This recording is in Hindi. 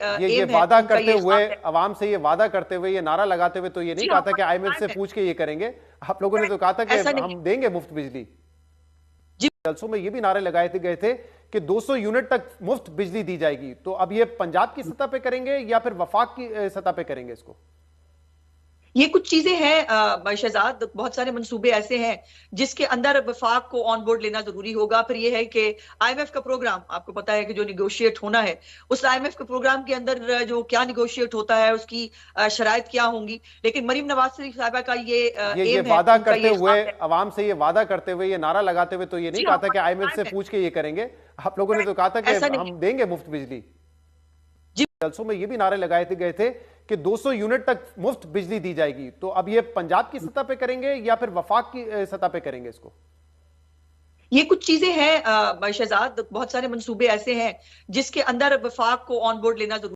ये एम है वादा उनका, करते ये हुए, ख्वाब है। अवाम से ये वादा करते हुए, ये नारा लगाते हुए तो ये नहीं जी कहा हाँ, था कि आईएमएफ से है। पूछ के ये करेंगे। आप लोगों ने तो कहा था कि ऐसा नहीं। हम देंगे मुफ्त बिजली। जी जलसों में ये भी नारे लगाए थे गए थे कि 200 यूनिट तक मुफ्त बिजली दी जाएगी। तो अब ये पंजाब की सतह पे करेंगे या फिर वफाक की सतह पे करेंगे इसको? ये कुछ चीजें हैं शहजाद, बहुत सारे मंसूबे ऐसे हैं जिसके अंदर वफाक को ऑन बोर्ड लेना जरूरी होगा। फिर ये है कि आईएमएफ का प्रोग्राम, आपको पता है कि जो निगोशिएट होना है, उस आईएमएफ के प्रोग्राम के अंदर जो क्या निगोशिएट होता है, उसकी शराइत क्या होंगी। लेकिन मरीम नवाज शरीफ साहिबा का ये ये एम है वादा उनका, करते ये हुए, ख्वाब है। अवाम से ये वादा करते हुए, ये नारा लगाते हुए तो ये नहीं जी कहा हाँ, था कि आईएमएफ से है। पूछ के ये करेंगे। आप लोगों ने तो कहा था कि ऐसा नहीं। हम देंगे मुफ्त बिजली। जी जलसों में ये भी नारे लगाए थे गए थे कि 200 यूनिट तक मुफ्त बिजली दी जाएगी। तो अब ये पंजाब की सतह पे करेंगे या फिर वफाक की सतह पे करेंगे इसको? ये कुछ चीजें हैं शहजाद, बहुत सारे मंसूबे ऐसे हैं जिसके अंदर वफाक को ऑन बोर्ड लेना जरूरी